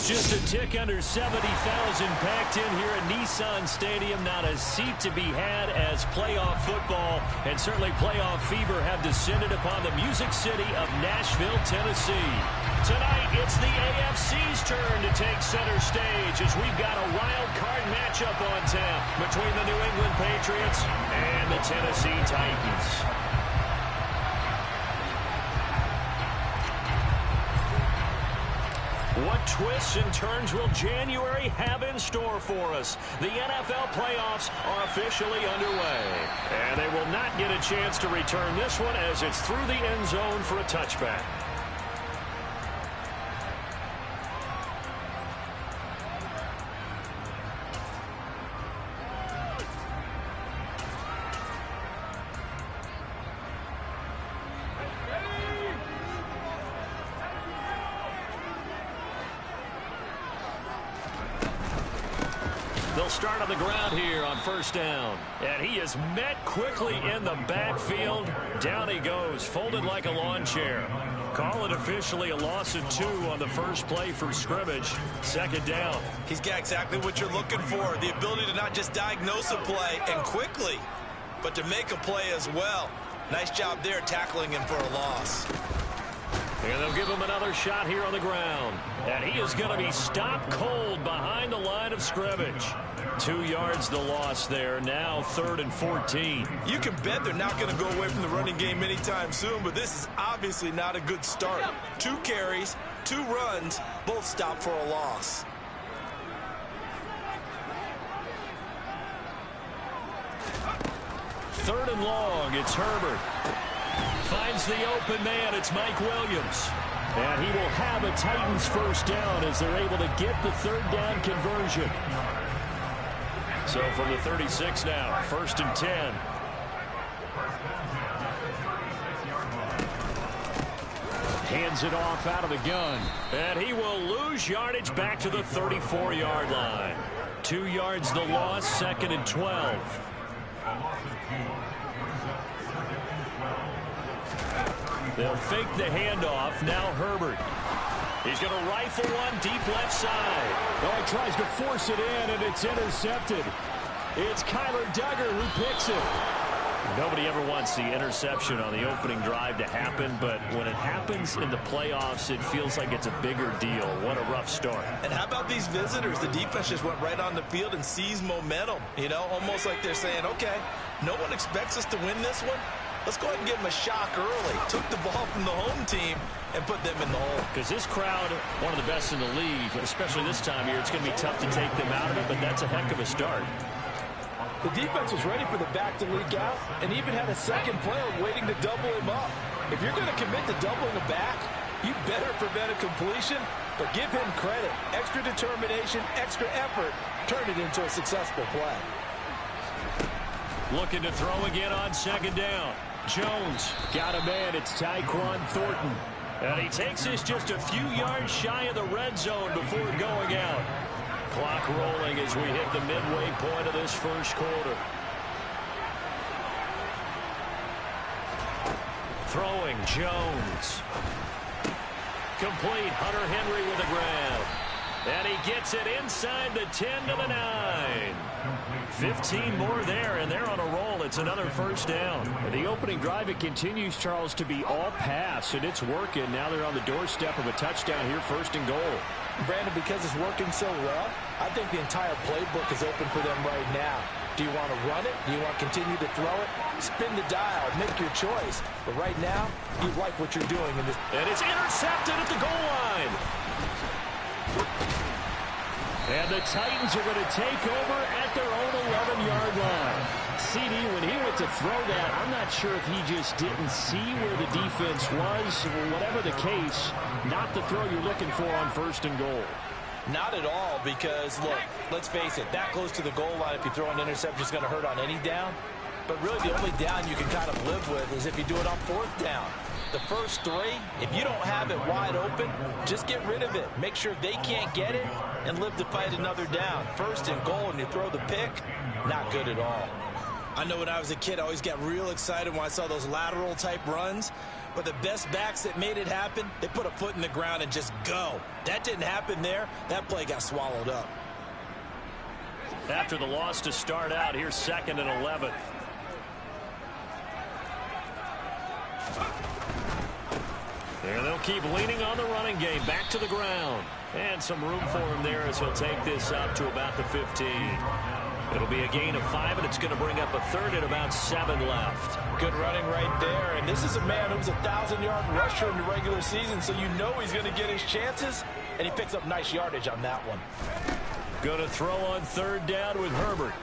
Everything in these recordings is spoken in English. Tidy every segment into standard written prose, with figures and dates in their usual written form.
Just a tick under 70,000 packed in here at Nissan Stadium. Not a seat to be had as playoff football and certainly playoff fever have descended upon the Music City of Nashville, Tennessee. Tonight, it's the AFC's turn to take center stage as we've got a wild card matchup on tap between the New England Patriots and the Tennessee Titans. What twists and turns will January have in store for us? The NFL playoffs are officially underway. And they will not get a chance to return this one as it's through the end zone for a touchback. They'll start on the ground here on first down. And he is met quickly in the backfield. Down he goes, folded like a lawn chair. Call it officially a loss of 2 on the first play for scrimmage. Second down. He's got exactly what you're looking for. The ability to not just diagnose a play and quickly, but to make a play as well. Nice job there tackling him for a loss. And they'll give him another shot here on the ground. And he is going to be stopped cold behind the line of scrimmage. 2 yards the loss there. Now 3rd and 14. You can bet they're not going to go away from the running game anytime soon, but this is obviously not a good start. 2 carries, 2 runs, both stopped for a loss. Third and long. It's Herbert. Finds the open man. It's Mike Williams. And he will have a Titans first down as they're able to get the third down conversion. So from the 36 now, 1st and 10. Hands it off out of the gun. And he will lose yardage back to the 34-yard line. 2 yards the loss, 2nd and 12. They'll fake the handoff. Now Herbert. He's going to rifle one deep left side. Oh, he tries to force it in, and it's intercepted. It's Kyler Duggar who picks it. Nobody ever wants the interception on the opening drive to happen, but when it happens in the playoffs, it feels like it's a bigger deal. What a rough start. And how about these visitors? The defense just went right on the field and seized momentum. You know, almost like they're saying, okay, no one expects us to win this one. Let's go ahead and give them a shock early. Took the ball from the home team and put them in the hole. Because this crowd, one of the best in the league, especially this time of year, it's going to be tough to take them out of it, but that's a heck of a start. The defense was ready for the back to leak out and even had a second player waiting to double him up. If you're going to commit to doubling the back, you better prevent a completion, but give him credit. Extra determination, extra effort, turned it into a successful play. Looking to throw again on 2nd down. Jones got a man. It's Tyquan Thornton. And he takes this just a few yards shy of the red zone before going out. Clock rolling as we hit the midway point of this first quarter. Throwing Jones. Complete. Hunter Henry with a grab. And he gets it inside the 10 to the 9. 15 more there, and they're on a roll. It's another first down. And the opening drive, it continues, Charles, to be all pass, and it's working. Now they're on the doorstep of a touchdown here, 1st and goal. Brandon, because it's working so well, I think the entire playbook is open for them right now. Do you want to run it? Do you want to continue to throw it? Spin the dial. Make your choice. But right now, you like what you're doing in this. And it's intercepted at the goal line. And the Titans are going to take over at their own 11-yard line. CD, when he went to throw that, I'm not sure if he just didn't see where the defense was. Whatever the case, not the throw you're looking for on 1st and goal. Not at all, because, look, let's face it, that close to the goal line, if you throw an interception, it's going to hurt on any down. But really, the only down you can kind of live with is if you do it on 4th down. The first 3, if you don't have it wide open, just get rid of it. Make sure they can't get it and live to fight another down. 1st and goal, and you throw the pick, not good at all. I know when I was a kid, I always got real excited when I saw those lateral type runs. But the best backs that made it happen, they put a foot in the ground and just go. That didn't happen there. That play got swallowed up. After the loss to start out, here's 2nd and 11. And they'll keep leaning on the running game. Back to the ground. And some room for him there as he'll take this up to about the 15. It'll be a gain of 5, and it's going to bring up a 3rd and about 7 left. Good running right there. And this is a man who was a 1,000-yard rusher in the regular season, so you know he's going to get his chances. And he picks up nice yardage on that one. Going to throw on 3rd down with Herbert.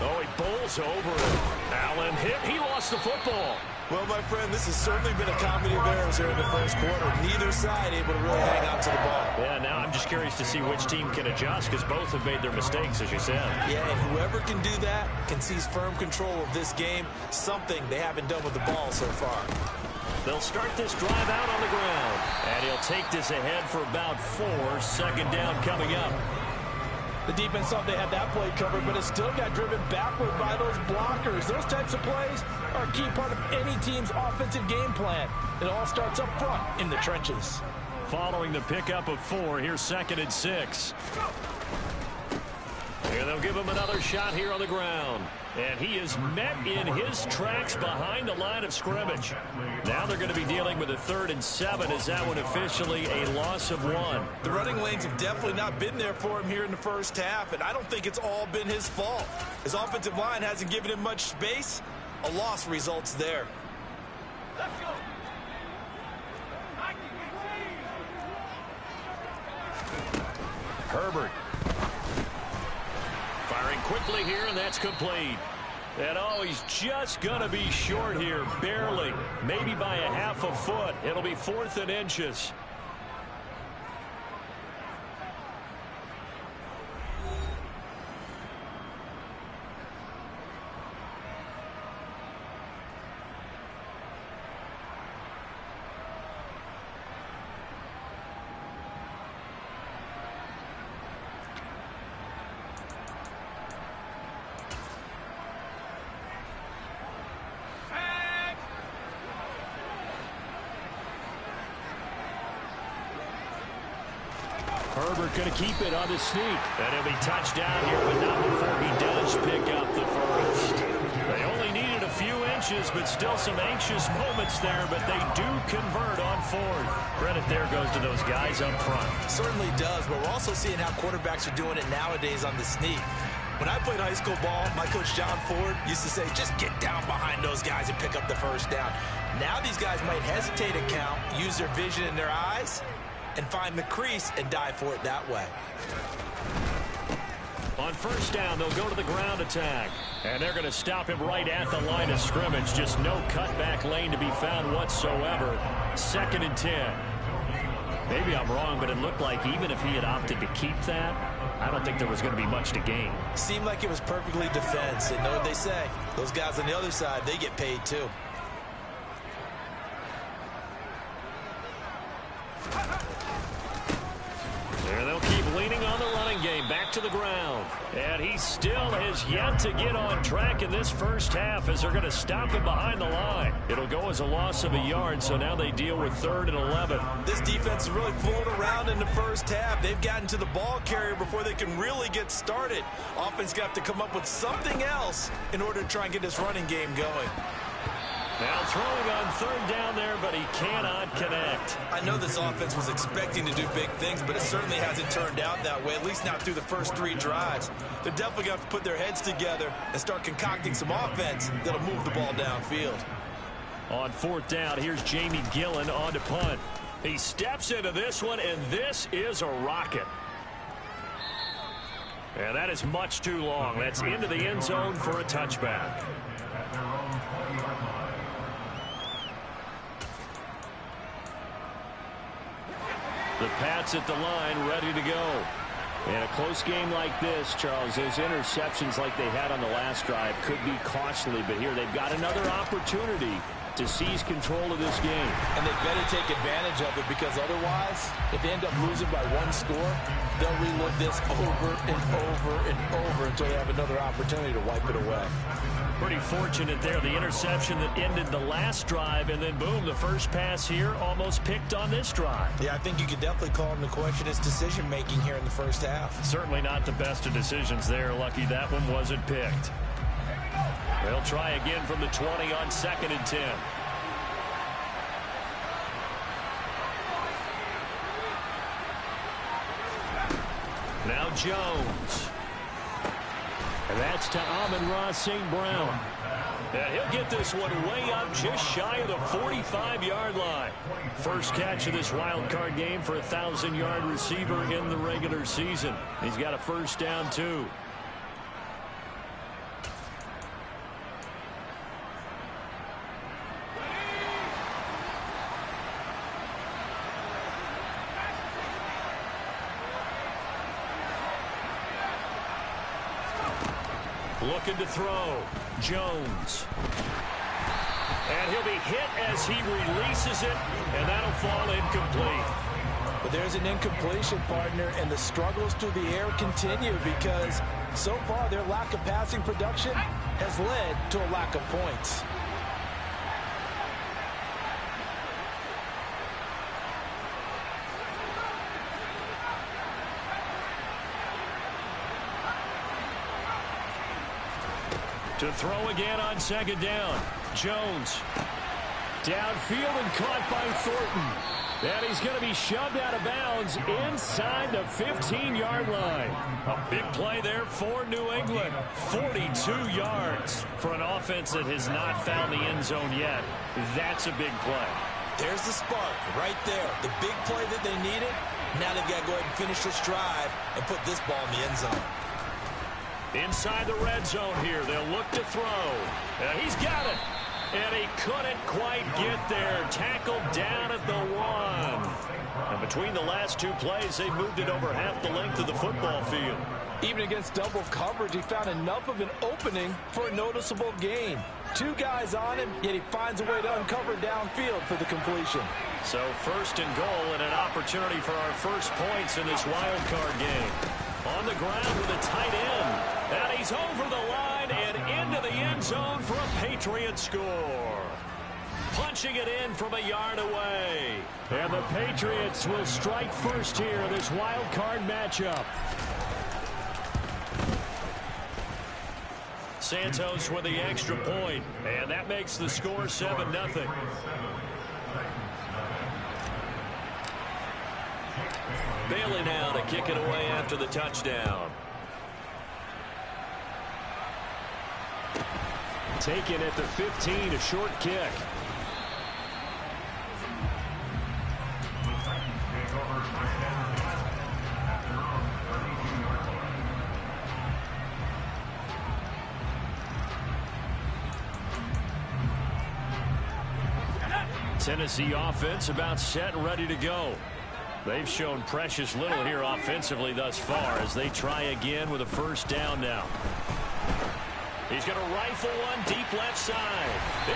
Oh, he bowls over it. Allen hit. He lost the football. Well, my friend, this has certainly been a comedy of errors here in the first quarter. Neither side able to really hang on to the ball. Yeah, now I'm just curious to see which team can adjust because both have made their mistakes, as you said. Yeah, and whoever can do that can seize firm control of this game, something they haven't done with the ball so far. They'll start this drive out on the ground, and he'll take this ahead for about 4. 2nd down coming up. The defense thought they had that play covered, but it still got driven backward by those blockers. Those types of plays are a key part of any team's offensive game plan. It all starts up front in the trenches. Following the pickup of 4, here's 2nd and 6. And they'll give him another shot here on the ground. And he is met in his tracks behind the line of scrimmage. Now they're going to be dealing with a 3rd and 7. Is that one officially a loss of 1? The running lanes have definitely not been there for him here in the first half, and I don't think it's all been his fault. His offensive line hasn't given him much space. A loss results there. Let's go. Herbert. Firing quickly here, and that's complete. And oh, he's just going to be short here, barely. Maybe by a half a foot. It'll be 4th and inches. Herbert going to keep it on the sneak. And he'll be touched down here, but not before he does pick up the first. They only needed a few inches, but still some anxious moments there, but they do convert on 4th. Credit there goes to those guys up front. Certainly does, but we're also seeing how quarterbacks are doing it nowadays on the sneak. When I played high school ball, my coach John Ford used to say, just get down behind those guys and pick up the first down. Now these guys might hesitate to count, use their vision in their eyes, and find the crease and dive for it that way. On 1st down, they'll go to the ground attack. And they're going to stop him right at the line of scrimmage. Just no cutback lane to be found whatsoever. 2nd and 10. Maybe I'm wrong, but it looked like even if he had opted to keep that, I don't think there was going to be much to gain. Seemed like it was perfectly defense. And know what they say? Those guys on the other side, they get paid too. And they'll keep leaning on the running game. Back to the ground. And he still has yet to get on track in this first half as they're going to stop him behind the line. It'll go as a loss of a yard, so now they deal with 3rd and 11. This defense is really flown around in the first half. They've gotten to the ball carrier before they can really get started. Offense got to come up with something else in order to try and get this running game going. Now throwing on 3rd down there, but he cannot connect. I know this offense was expecting to do big things, but it certainly hasn't turned out that way, at least not through the first 3 drives. They're definitely going to have to put their heads together and start concocting some offense that'll move the ball downfield. On 4th down, here's Jamie Gillen on to punt. He steps into this one, and this is a rocket. And that is much too long. That's into the end zone for a touchback. The Pats at the line, ready to go. In a close game like this, Charles, those interceptions like they had on the last drive could be costly, but here they've got another opportunity to seize control of this game. And they better take advantage of it, because otherwise, if they end up losing by one score, they'll relive this over and over and over until they have another opportunity to wipe it away. Pretty fortunate there. The interception that ended the last drive, and then boom, the first pass here almost picked on this drive. Yeah, I think you could definitely call into question his decision-making here in the first half. Certainly not the best of decisions there. Lucky that one wasn't picked. They'll try again from the 20 on 2nd and 10. Now Jones. And that's to Amon-Ra St. Brown. And he'll get this one way up just shy of the 45-yard line. First catch of this wild card game for a 1,000-yard receiver in the regular season. He's got a first down, too. Looking to throw. Jones. And he'll be hit as he releases it, and that'll fall incomplete. But there's an incompletion, partner, and the struggles through the air continue, because so far their lack of passing production has led to a lack of points. To throw again on 2nd down. Jones. Downfield and caught by Thornton. And he's going to be shoved out of bounds inside the 15-yard line. A big play there for New England. 42 yards for an offense that has not found the end zone yet. That's a big play. There's the spark right there. The big play that they needed. Now they've got to go ahead and finish this drive and put this ball in the end zone. Inside the red zone here, they'll look to throw. He's got it. And he couldn't quite get there. Tackled down at the 1. And between the last two plays, they moved it over half the length of the football field. Even against double coverage, he found enough of an opening for a noticeable gain. Two guys on him, yet he finds a way to uncover downfield for the completion. So 1st and goal, and an opportunity for our first points in this wild card game. On the ground with a tight end. And he's over the line and into the end zone for a Patriot score. Punching it in from a yard away. And the Patriots will strike first here in this wild card matchup. Santos with the extra point. And that makes the score 7-0. Bailey now to kick it away after the touchdown. Taken at the 15, a short kick. Tennessee offense about set and ready to go. They've shown precious little here offensively thus far as they try again with a first down now. He's going to rifle one deep left side.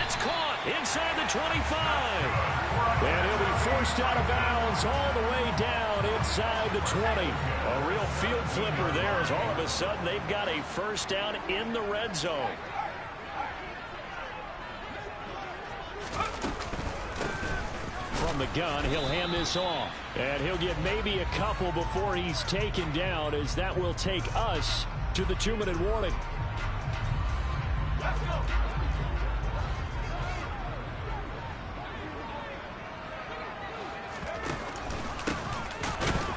It's caught inside the 25. And he'll be forced out of bounds all the way down inside the 20. A real field flipper there as all of a sudden they've got a first down in the red zone. From the gun, he'll hand this off. And he'll get maybe a couple before he's taken down, as that will take us to the 2-minute warning.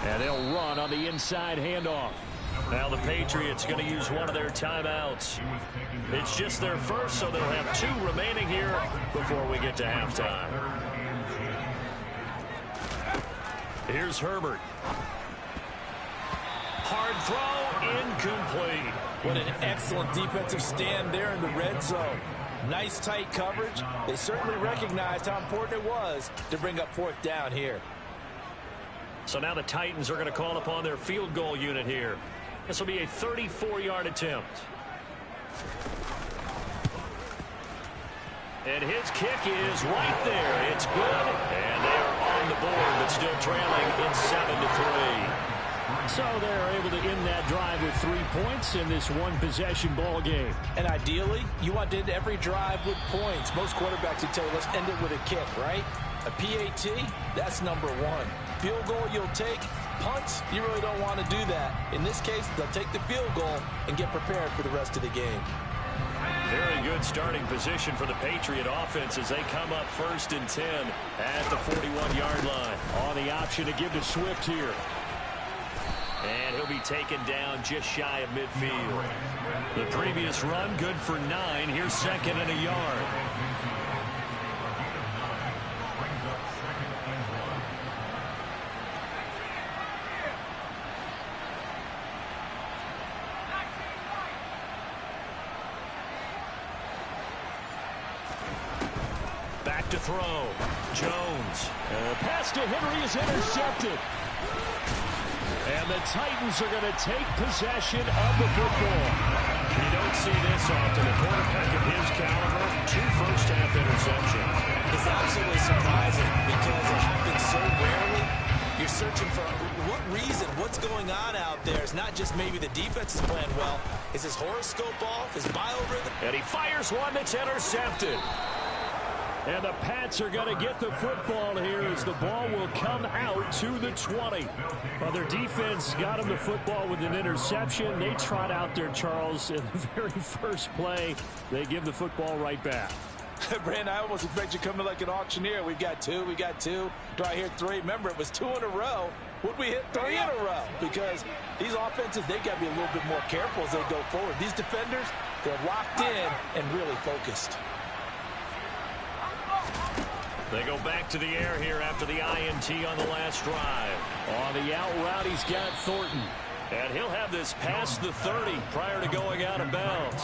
And they'll run on the inside handoff. Now the Patriots going to use one of their timeouts. It's just their first, so they'll have 2 remaining here before we get to halftime. Here's Herbert. Hard throw, incomplete. What an excellent defensive stand there in the red zone. Nice tight coverage. They certainly recognized how important it was to bring up 4th down here. So now the Titans are going to call upon their field goal unit here. This will be a 34-yard attempt. And his kick is right there. It's good. And they are on the board, but still trailing in 7-3. So they're able to end that drive with 3 points in this one-possession ball game. And ideally, you want to end every drive with points. Most quarterbacks would tell you, let's end it with a kick, right? A PAT, that's number one. Field goal you'll take. Punts, you really don't want to do that. In this case, they'll take the field goal and get prepared for the rest of the game. Very good starting position for the Patriot offense as they come up 1st and 10 at the 41-yard line. On the option to give to Swift here. And he'll be taken down just shy of midfield. The previous run, good for 9. Here's 2nd and a yard. Back to throw. Jones. Pass to Henry is intercepted. And the Titans are going to take possession of the football. You don't see this often. A quarterback of his caliber, 2 first-half interceptions. It's absolutely surprising because it happens so rarely. You're searching for what reason, what's going on out there. It's not just maybe the defense is playing well. Is his horoscope off? His biorhythm? And he fires one that's intercepted. And the Pats are going to get the football here as the ball will come out to the 20. Well, their defense got them the football with an interception. They trot out there, Charles, in the very first play. They give the football right back. Brandon, I almost expect you coming like an auctioneer. We got 2. Do I hear 3? Remember, it was 2 in a row. Would we hit 3 in a row? Because these offenses, they got to be a little bit more careful as they go forward. These defenders, they're locked in and really focused. They go back to the air here after the INT on the last drive. On the out route, he's got Thornton. And he'll have this past the 30 prior to going out of bounds.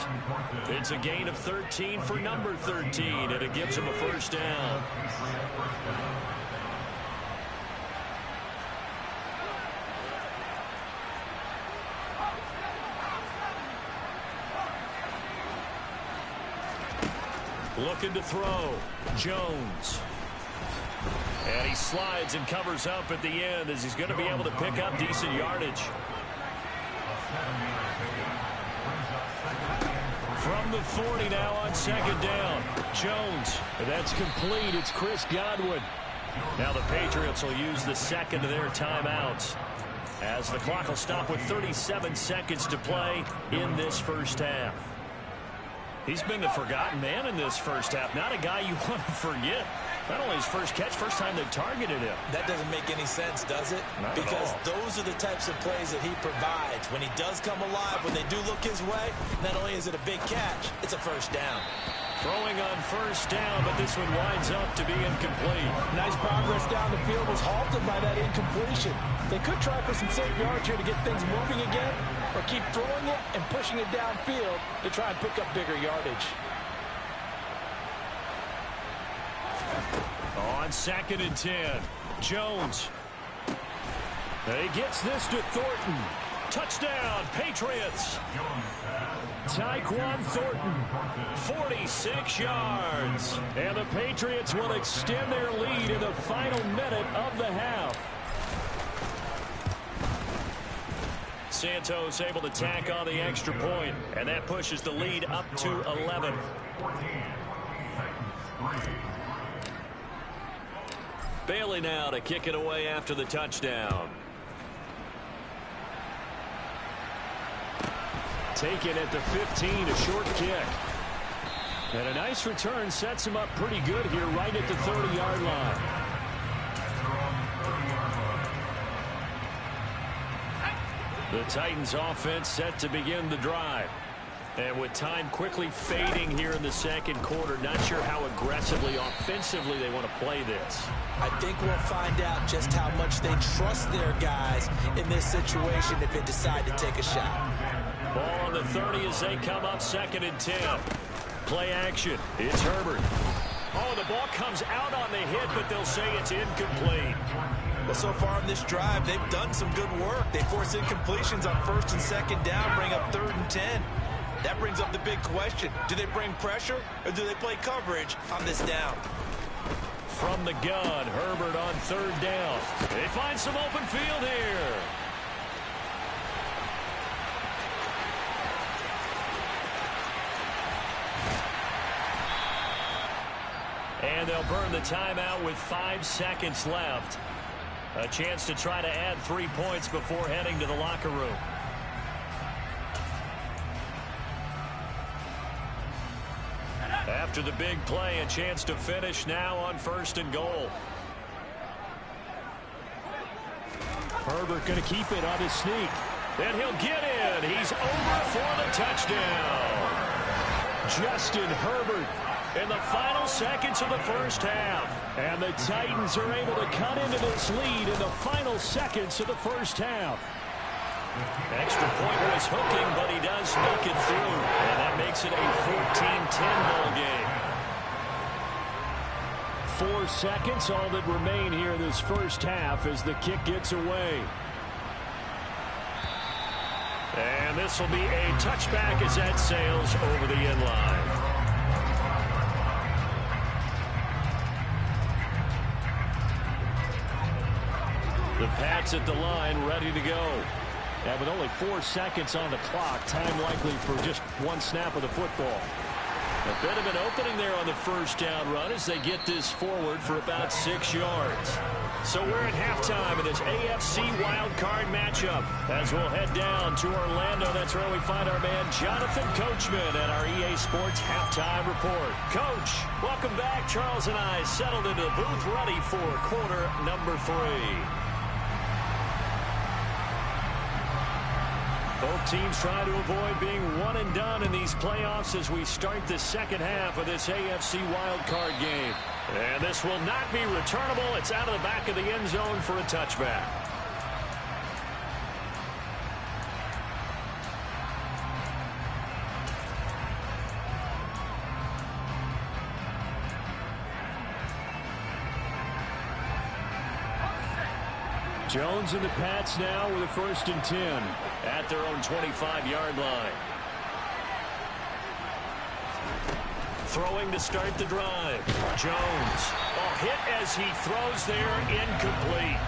It's a gain of 13 for number 13, and it gives him a first down. Looking to throw. Jones. And he slides and covers up at the end as he's going to be able to pick up decent yardage. From the 40 now on 2nd down. Jones. And that's complete. It's Chris Godwin. Now the Patriots will use the 2nd of their timeouts as the clock will stop with 37 seconds to play in this first half. He's been the forgotten man in this first half. Not a guy you want to forget. Not only his first catch, first time they've targeted him. That doesn't make any sense, does it? Not because at all. those are the types of plays that he provides. When he does come alive, when they do look his way, not only is it a big catch, it's a first down. Throwing on first down, but this one winds up to be incomplete. Nice progress down the field was halted by that incompletion. They could try for some safe yards here to get things moving again, or keep throwing it and pushing it downfield to try and pick up bigger yardage. On 2nd and 10, Jones. He gets this to Thornton. Touchdown, Patriots. Tyquan Thornton, 46 yards. And the Patriots will extend their lead in the final minute of the half. Santos able to tack on the extra point, and that pushes the lead up to 11. Bailey now to kick it away after the touchdown. Taken at the 15, a short kick. And a nice return sets him up pretty good here right at the 30-yard line. The Titans offense set to begin the drive. And with time quickly fading here in the second quarter, not sure how aggressively, offensively they want to play this. I think we'll find out just how much they trust their guys in this situation if they decide to take a shot. Ball on the 30 as they come up 2nd and 10. Play action. It's Herbert. Oh, the ball comes out on the hit, but they'll say it's incomplete. Well, so far in this drive, they've done some good work. They force incompletions on 1st and 2nd down, bring up 3rd and 10. That brings up the big question. Do they bring pressure or do they play coverage on this down? From the gun, Herbert on third down. They find some open field here. And they'll burn the timeout with 5 seconds left. A chance to try to add 3 points before heading to the locker room. After the big play, a chance to finish now on 1st and goal. Herbert going to keep it on his sneak. And he'll get in. He's over for the touchdown. Justin Herbert in the final seconds of the first half. And the Titans are able to cut into this lead in the final seconds of the first half. Extra point was hooking, but he does make it through. And that makes it a 14-10 ball game. 4 seconds, all that remain here in this first half as the kick gets away. And this will be a touchback as that sails over the end line. The Pats at the line, ready to go. And with only 4 seconds on the clock, time likely for just one snap of the football. A bit of an opening there on the first down run as they get this forward for about 6 yards. So we're at halftime in this AFC wildcard matchup as we'll head down to Orlando. That's where we find our man Jonathan Coachman at our EA Sports Halftime Report. Coach, welcome back. Charles and I settled into the booth ready for quarter number 3. Both teams try to avoid being one and done in these playoffs as we start the second half of this AFC wildcard game. And this will not be returnable. It's out of the back of the end zone for a touchback. Jones and the Pats now with a 1st and 10 at their own 25-yard line. Throwing to start the drive. Jones. Hit as he throws there, incomplete.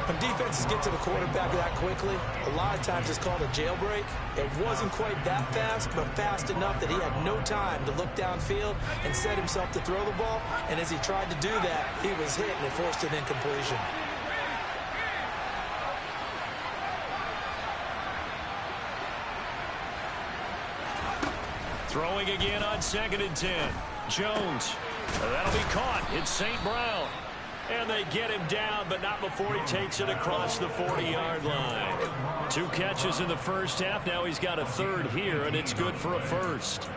When defenses get to the quarterback that quickly, a lot of times it's called a jailbreak. It wasn't quite that fast, but fast enough that he had no time to look downfield and set himself to throw the ball. And as he tried to do that, he was hit and it forced an incompletion. Throwing again on 2nd and 10. Jones. That'll be caught. It's St. Brown. And they get him down, but not before he takes it across the 40-yard line. 2 catches in the first half. Now he's got a 3rd here, and it's good for a 1st.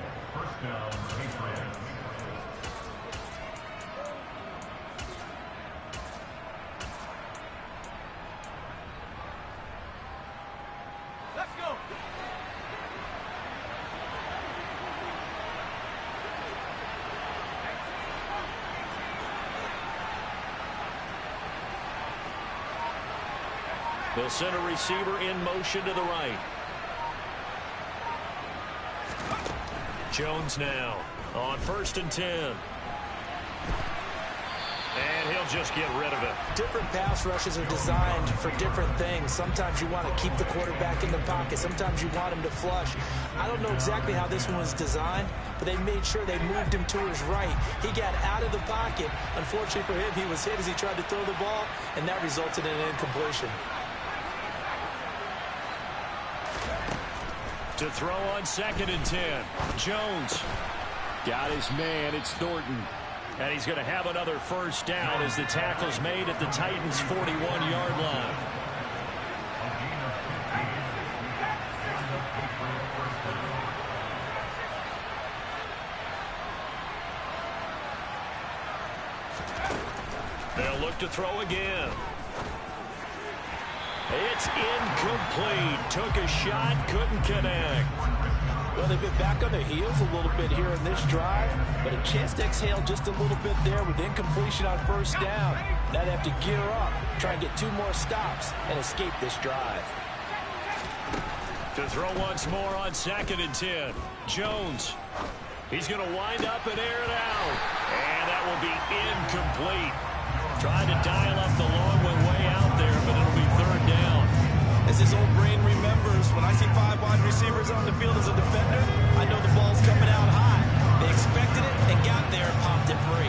They'll send a receiver in motion to the right. Jones now on 1st and 10. And he'll just get rid of it. Different pass rushes are designed for different things. Sometimes you want to keep the quarterback in the pocket. Sometimes you want him to flush. I don't know exactly how this one was designed, but they made sure they moved him to his right. He got out of the pocket. Unfortunately for him, he was hit as he tried to throw the ball, and that resulted in an incompletion. To throw on 2nd and 10. Jones got his man. It's Thornton. And he's going to have another 1st down as the tackle's made at the Titans' 41-yard line. They'll look to throw again. It's incomplete. Took a shot, couldn't connect. Well, they've been back on their heels a little bit here in this drive, but a chance to exhale just a little bit there with incompletion on 1st down. Now they have to gear up, try and get 2 more stops, and escape this drive. To throw once more on 2nd and 10. Jones. He's going to wind up and air it out. And that will be incomplete. Trying to dial up the long way out there, but it'll be 3rd down. As his old brain remembers, when I see 5 wide receivers on the field as a defender, I know the ball's coming out high. They expected it and got there and popped it free.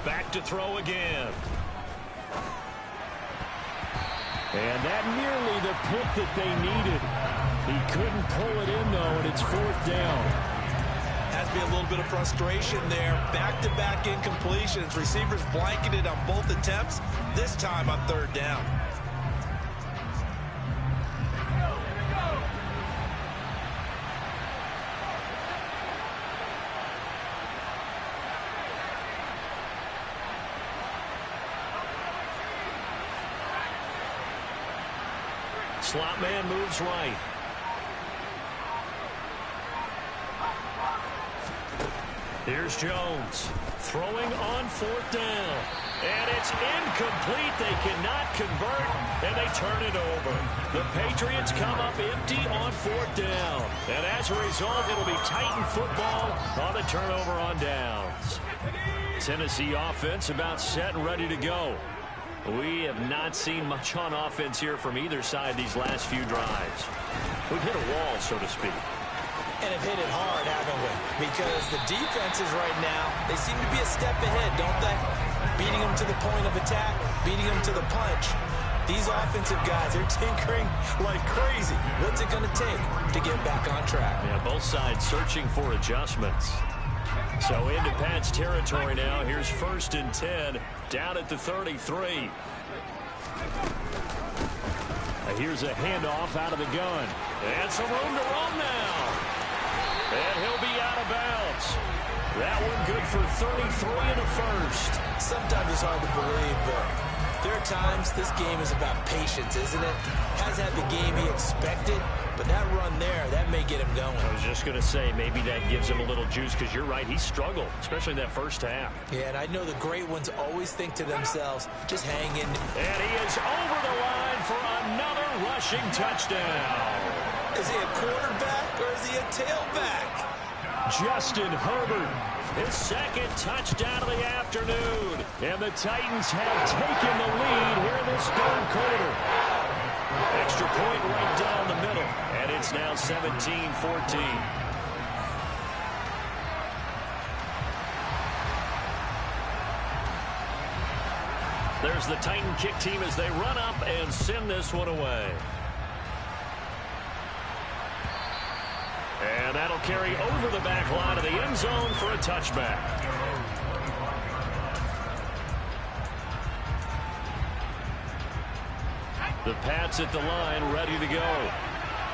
Back to throw again. And that nearly the pick that they needed. He couldn't pull it in, though, and it's 4th down. Has to be a little bit of frustration there. Back-to-back incompletions. Receivers blanketed on both attempts, this time on 3rd down. Slot man moves right. Here's Jones throwing on 4th down. And it's incomplete. They cannot convert, and they turn it over. The Patriots come up empty on 4th down. And as a result, it'll be Titan football on the turnover on downs. Tennessee offense about set and ready to go. We have not seen much on offense here from either side these last few drives. We've hit a wall, so to speak. And have hit it hard, haven't we? Because the defenses right now, they seem to be a step ahead, don't they? Beating them to the point of attack, beating them to the punch. These offensive guys, they're tinkering like crazy. What's it going to take to get back on track? Yeah, both sides searching for adjustments. So into Pat's territory now. Here's 1st and 10 down at the 33. Here's a handoff out of the gun. And some room to run now. And he'll be out of bounds. That one good for 33 and a first. Sometimes it's hard to believe, but there are times this game is about patience, isn't it? Has had the game he expected, but that run there, that may get him going. I was just going to say, maybe that gives him a little juice, because you're right, he struggled, especially in that first half. Yeah, and I know the great ones always think to themselves, just hang in. And he is over the line for another rushing touchdown. Is he a quarterback or is he a tailback? Justin Herbert, his 2nd touchdown of the afternoon. And the Titans have taken the lead here in this 3rd quarter. Extra point right down the middle. And it's now 17-14. There's the Titan kick team as they run up and send this one away. And that'll carry over the back line of the end zone for a touchback. The Pats at the line, ready to go.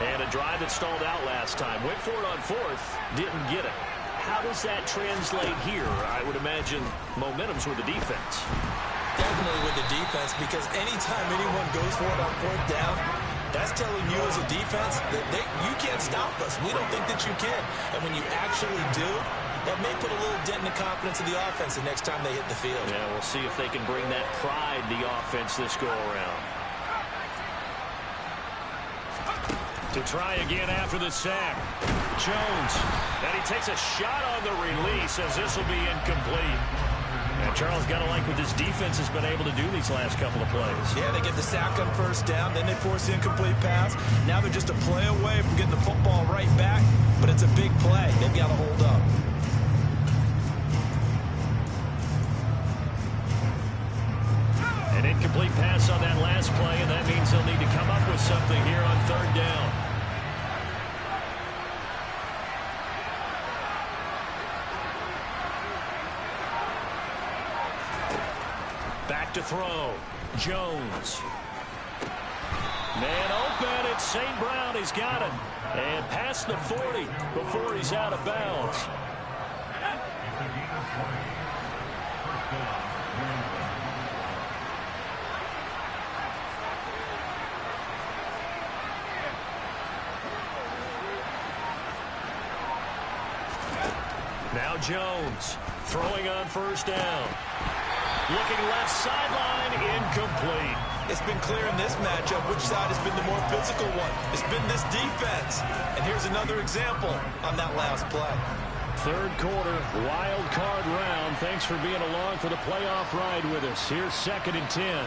And a drive that stalled out last time. Went for it on 4th, didn't get it. How does that translate here? I would imagine momentum's with the defense. Definitely with the defense, because anytime anyone goes for it on 4th down, that's telling you as a defense that you can't stop us. We don't think that you can. And when you actually do, that may put a little dent in the confidence of the offense the next time they hit the field. Yeah, we'll see if they can bring that pride to the offense this go-around. To try again after the sack. Jones. And he takes a shot on the release as this will be incomplete. And Charles, got to like what this defense has been able to do these last couple of plays. Yeah, they get the sack on 1st down, then they force the incomplete pass. Now they're just a play away from getting the football right back, but it's a big play. They've got to hold up. An incomplete pass on that last play, and that means they'll need to come up with something here on 3rd down. Back to throw. Jones. Man open. It's St. Brown. He's got it. And past the 40 before he's out of bounds. Now Jones throwing on first down. Looking left sideline, incomplete. It's been clear in this matchup which side has been the more physical one. It's been this defense. And here's another example on that last play. Third quarter, wild card round. Thanks for being along for the playoff ride with us. Here's 2nd and 10.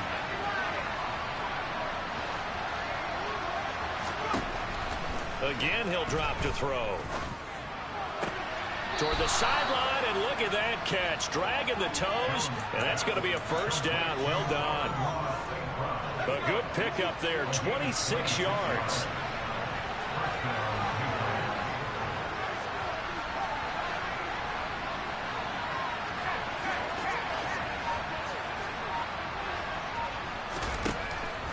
Again, he'll drop to throw. Toward the sideline, and look at that catch. Dragging the toes, and that's going to be a first down. Well done. A good pickup there, 26 yards.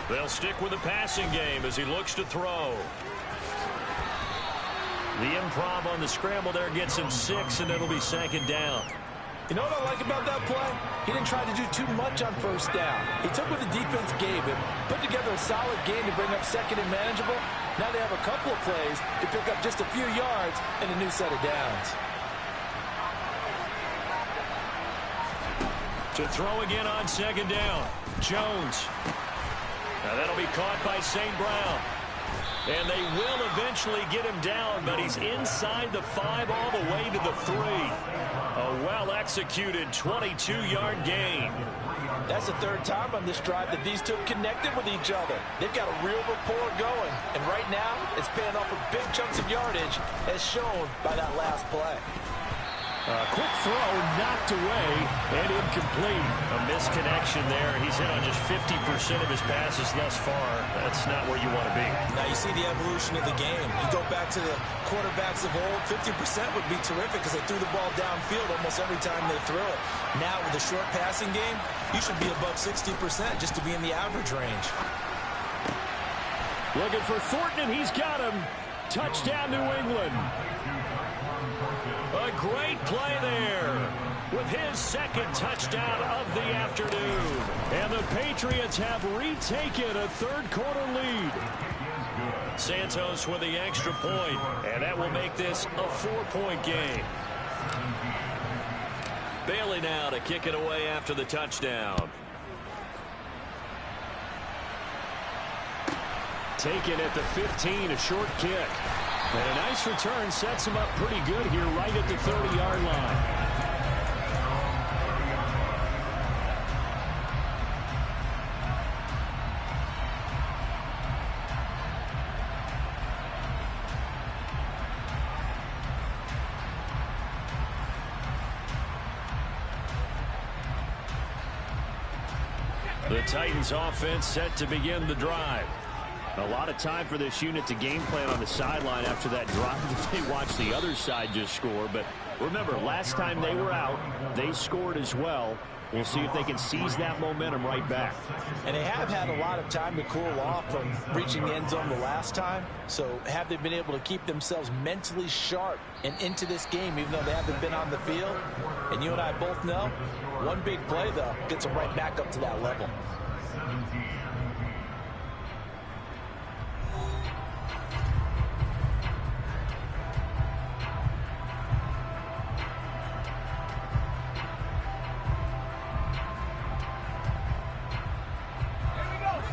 They'll stick with the passing game as he looks to throw. The improv on the scramble there gets him 6, and it'll be 2nd down. You know what I like about that play? He didn't try to do too much on first down. He took what the defense gave him, put together a solid game to bring up 2nd and manageable. Now they have a couple of plays to pick up just a few yards and a new set of downs. To throw again on 2nd down. Jones. Now that'll be caught by St. Brown. And they will eventually get him down, but he's inside the 5 all the way to the 3. A well-executed 22-yard gain. That's the 3rd time on this drive that these two connected with each other. They've got a real rapport going, and right now it's paying off with big chunks of yardage, as shown by that last play. Quick throw, knocked away, and incomplete. A misconnection there. He's hit on just 50% of his passes thus far. That's not where you want to be. Now you see the evolution of the game. You go back to the quarterbacks of old, 50% would be terrific because they threw the ball downfield almost every time they threw it. Now with the short passing game, you should be above 60% just to be in the average range. Looking for Thornton, and he's got him. Touchdown, New England. A great play there with his 2nd touchdown of the afternoon. And the Patriots have retaken a 3rd quarter lead. Santos with the extra point, and that will make this a 4-point game. Bailey now to kick it away after the touchdown. Taken at the 15, a short kick. And a nice return sets him up pretty good here right at the 30-yard line. The Titans offense set to begin the drive. A lot of time for this unit to game plan on the sideline after that drive. They watched the other side just score. But remember, last time they were out, they scored as well. We'll see if they can seize that momentum right back. And they have had a lot of time to cool off from reaching the end zone the last time. So have they been able to keep themselves mentally sharp and into this game, even though they haven't been on the field? And you and I both know, one big play, though, gets them right back up to that level.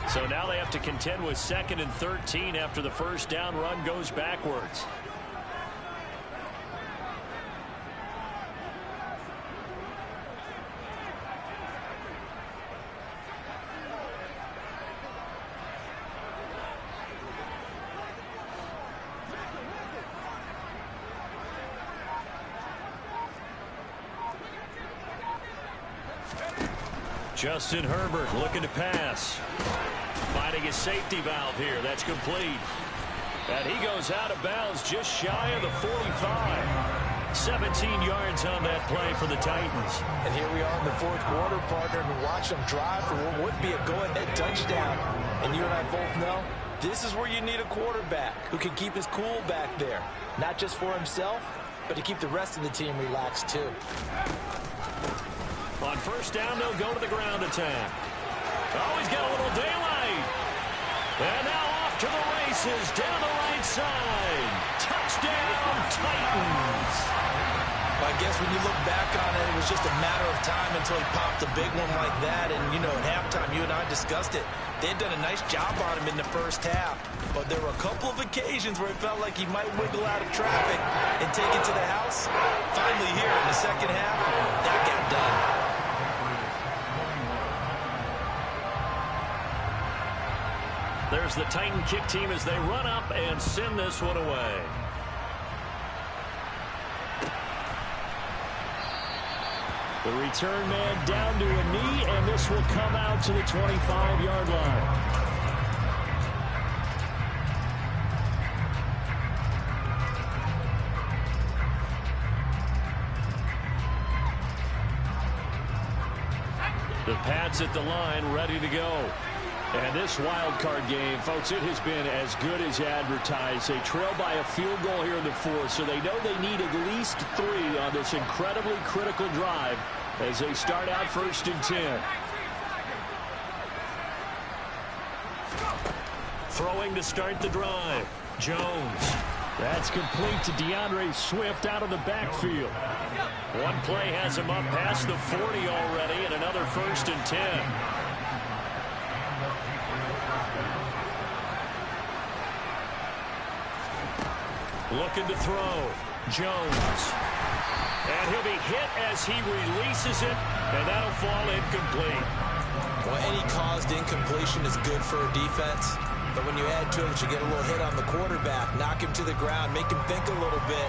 So now they have to contend with 2nd and 13 after the first down run goes backwards. Justin Herbert looking to pass. Finding his safety valve here. That's complete. And he goes out of bounds just shy of the 45. 17 yards on that play for the Titans. And here we are in the 4th quarter, partner, and watch them drive for what would be a go-ahead touchdown. And you and I both know this is where you need a quarterback who can keep his cool back there. Not just for himself, but to keep the rest of the team relaxed too. On first down, they'll go to the ground attack. Oh, he's got a little daylight. And now off to the races down the right side. Touchdown, Titans. I guess when you look back on it, it was just a matter of time until he popped a big one like that. And, you know, at halftime, you and I discussed it. They'd done a nice job on him in the first half. But there were a couple of occasions where it felt like he might wiggle out of traffic and take it to the house. Finally here in the second half, that got done. There's the Titan kick team as they run up and send this one away. The return man down to a knee, and this will come out to the 25-yard line. The Pats at the line, ready to go. And this wild card game, folks, it has been as good as advertised. They trail by a field goal here in the fourth, so they know they need at least 3 on this incredibly critical drive as they start out 1st and 10. Throwing to start the drive. Jones. That's complete to DeAndre Swift out of the backfield. One play has him up past the 40 already, and another 1st and 10. Looking to throw. Jones. And he'll be hit as he releases it, and that'll fall incomplete. Well, any caused incompletion is good for a defense. But when you add to it, you get a little hit on the quarterback, knock him to the ground, make him think a little bit,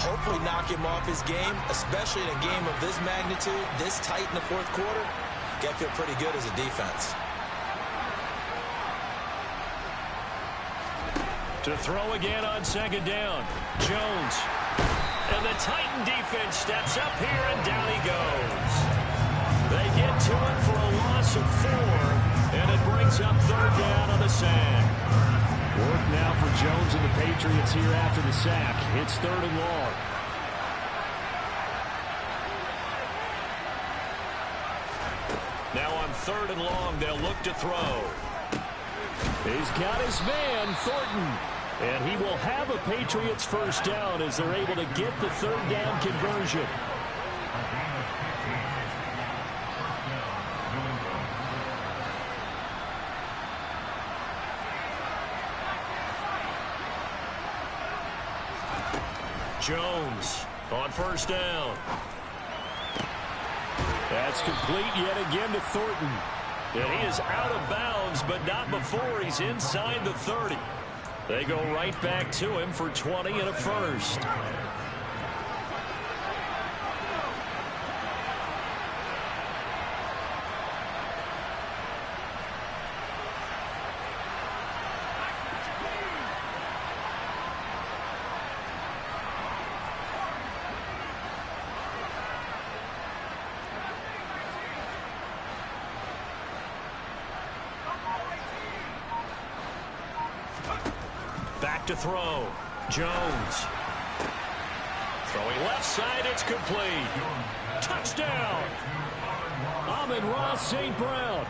hopefully knock him off his game, especially in a game of this magnitude, this tight in the fourth quarter. You got to feel pretty good as a defense. To throw again on 2nd down. Jones. And the Titan defense steps up here, and down he goes. They get to it for a loss of 4, and it brings up 3rd down on the sack. Work now for Jones and the Patriots here after the sack. It's 3rd and long. Now on 3rd and long, they'll look to throw. He's got his man, Thornton. And he will have a Patriots 1st down as they're able to get the 3rd down conversion. Jones on 1st down. That's complete yet again to Thornton. And he is out of bounds, but not before he's inside the 30. They go right back to him for 20 and a 1st. Back to throw. Jones. Throwing left side, it's complete. Touchdown. Amon-Ra St. Brown,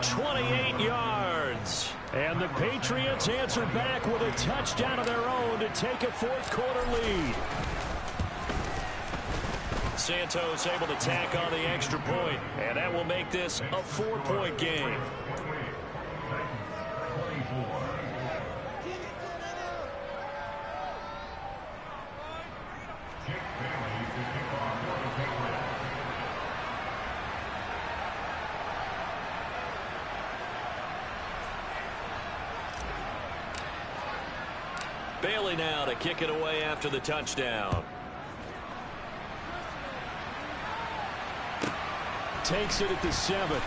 28 yards. And the Patriots answer back with a touchdown of their own to take a fourth-quarter lead. Santos able to tack on the extra point, and that will make this a 4-point game. Bailey now to kick it away after the touchdown. Takes it at the 7.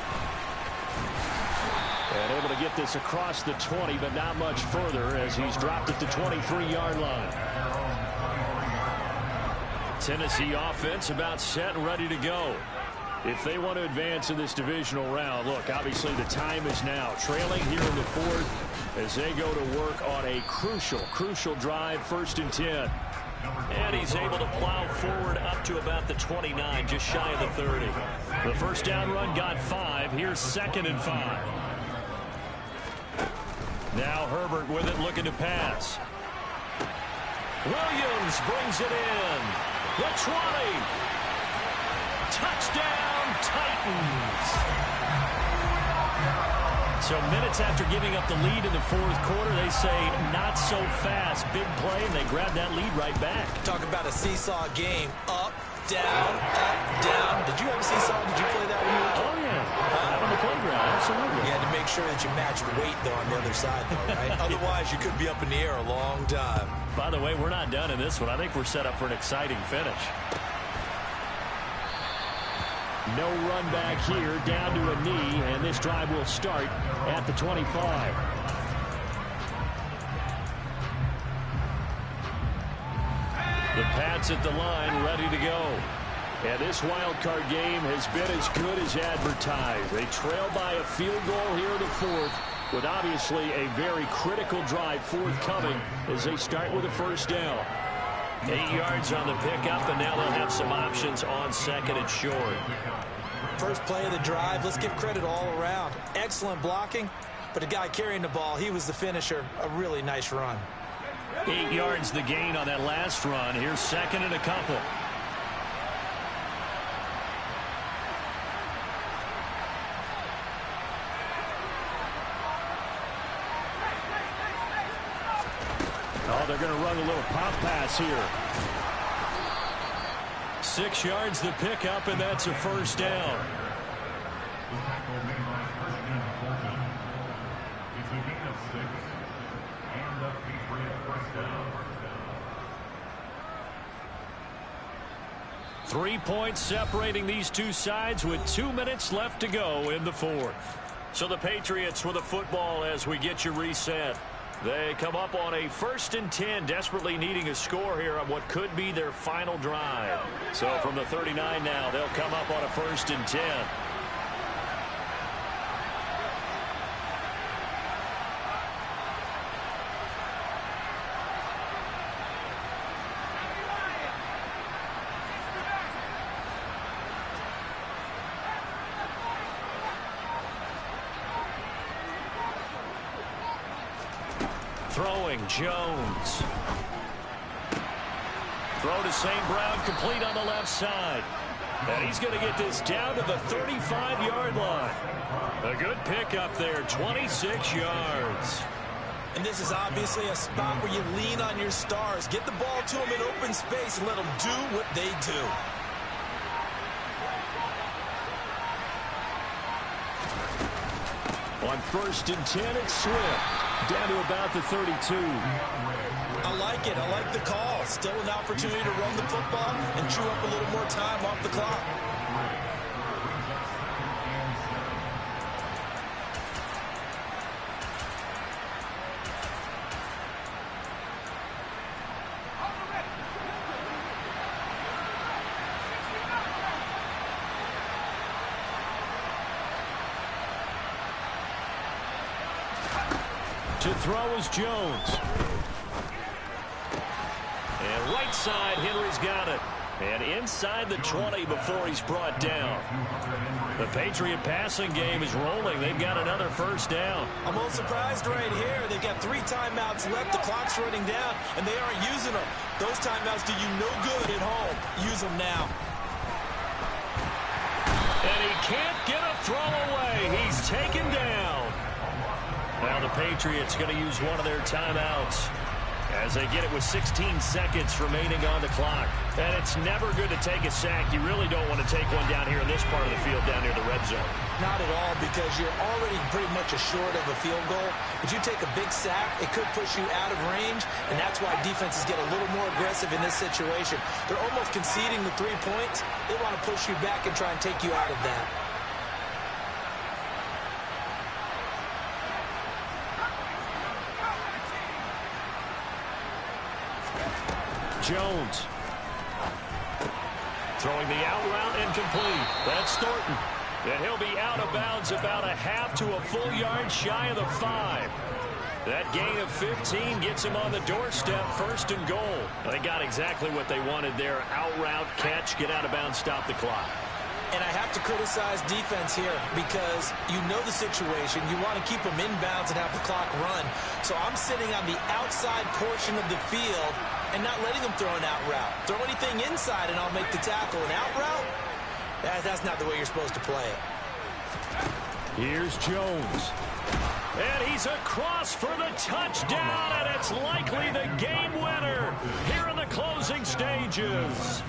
And able to get this across the 20, but not much further as he's dropped at the 23-yard line. Tennessee offense about set and ready to go. If they want to advance in this divisional round, look, obviously the time is now. Trailing here in the fourth as they go to work on a crucial drive, 1st and 10. And he's able to plow forward up to about the 29, just shy of the 30. The 1st down run got 5. Here's 2nd and 5. Now Herbert with it, looking to pass. Williams brings it in. The 20. Touchdown, Titans. So minutes after giving up the lead in the fourth quarter, they say not so fast. Big play, and they grab that lead right back. Talk about a seesaw game. Up, down, up, down. Did you have a seesaw? Did you play that when you were a kid? Oh, yeah. Out on the playground, absolutely. You had to make sure that you matched weight, though, on the other side, though, right? Otherwise, you could be up in the air a long time. By the way, we're not done in this one. I think we're set up for an exciting finish. No run back here, down to a knee, and this drive will start at the 25. The Pats at the line, ready to go. And this wild card game has been as good as advertised. They trail by a field goal here in the fourth, with obviously a very critical drive forthcoming as they start with a first down. 8 yards on the pickup, and now they'll have some options on second and short. First play of the drive, let's give credit all around. Excellent blocking, but the guy carrying the ball, he was the finisher. A really nice run. 8 yards the gain on that last run. Here's second and a couple. Oh, they're going to run a little pop pass here. 6 yards the pickup, and that's a first down. It's a gain of 6, and the Patriot first down. 3 points separating these two sides with 2 minutes left to go in the fourth. So the Patriots with a football as we get you reset. They come up on a 1st and 10, desperately needing a score here on what could be their final drive. So from the 39 now, they'll come up on a 1st and 10. Throwing, Jones. Throw to St. Brown, complete on the left side. And he's going to get this down to the 35-yard line. A good pickup there, 26 yards. And this is obviously a spot where you lean on your stars. Get the ball to them in open space and let them do what they do. On 1st and 10, it's Swift. Down to about the 32. I like it. I like the call. Still an opportunity to run the football and chew up a little more time off the clock. To throw is Jones. And right side, Henry's got it. And inside the 20 before he's brought down. The Patriot passing game is rolling. They've got another first down. I'm a little surprised right here. They've got 3 timeouts left. The clock's running down, and they aren't using them. Those timeouts do you no good at home. Use them now. And he can't get a throw away. He's taken down. Now the Patriots going to use one of their timeouts as they get it with 16 seconds remaining on the clock. And it's never good to take a sack. You really don't want to take one down here in this part of the field, down near the red zone. Not at all, because you're already pretty much assured of a field goal. If you take a big sack, it could push you out of range, and that's why defenses get a little more aggressive in this situation. They're almost conceding the 3 points. They want to push you back and try and take you out of that. Jones. Throwing the out route incomplete. That's Thornton. And he'll be out of bounds about a half to a full yard shy of the 5. That gain of 15 gets him on the doorstep, 1st and goal. They got exactly what they wanted there. Out route, catch, get out of bounds, stop the clock. And I have to criticize defense here because you know the situation. You want to keep them inbounds and have the clock run. So I'm sitting on the outside portion of the field, and not letting them throw an out route. Throw anything inside, and I'll make the tackle. An out route? That's not the way you're supposed to play it. Here's Jones. And he's across for the touchdown, and it's likely the game winner here in the closing stages.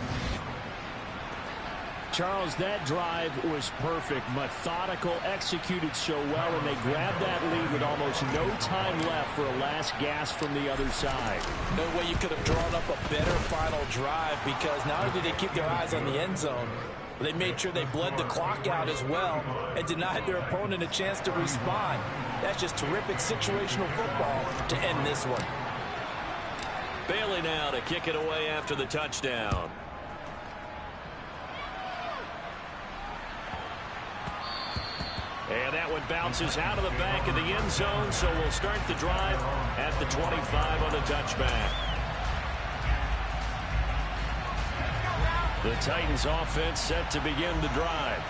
Charles, that drive was perfect, methodical, executed so well, and they grabbed that lead with almost no time left for a last gasp from the other side. No way you could have drawn up a better final drive, because not only did they keep their eyes on the end zone, they made sure they bled the clock out as well and denied their opponent a chance to respond. That's just terrific situational football to end this one. Bailey now to kick it away after the touchdown. And that one bounces out of the back of the end zone, so we'll start the drive at the 25 on the touchback. The Titans offense set to begin the drive.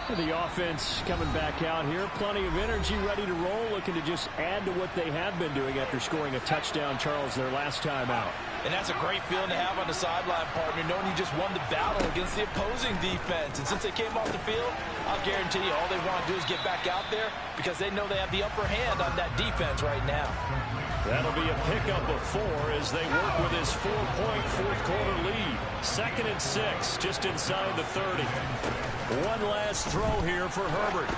The offense coming back out here. Plenty of energy, ready to roll, looking to just add to what they have been doing after scoring a touchdown, Charles, their last time out. And that's a great feeling to have on the sideline, partner, knowing you just won the battle against the opposing defense. And since they came off the field, I'll guarantee you all they want to do is get back out there because they know they have the upper hand on that defense right now. That'll be a pickup of 4 as they work with his 4-point fourth-quarter lead. 2nd and 6, just inside the 30. One last throw here for Herbert.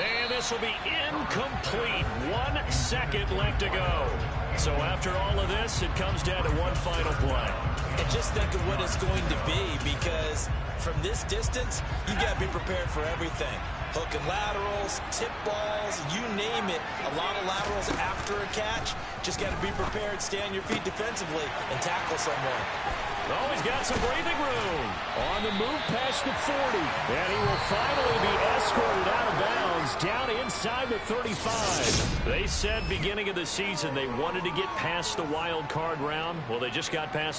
And this will be incomplete. 1 second left to go. So after all of this, it comes down to one final play. And just think of what it's going to be, because from this distance, you got to be prepared for everything. Hook and laterals, tip balls, you name it. A lot of laterals after a catch. Just got to be prepared, stay on your feet defensively, and tackle someone. Oh, he's got some breathing room. On the move past the 40. And he will finally be escorted out of bounds down inside the 35. They said beginning of the season they wanted to get past the wild card round. Well, they just got past the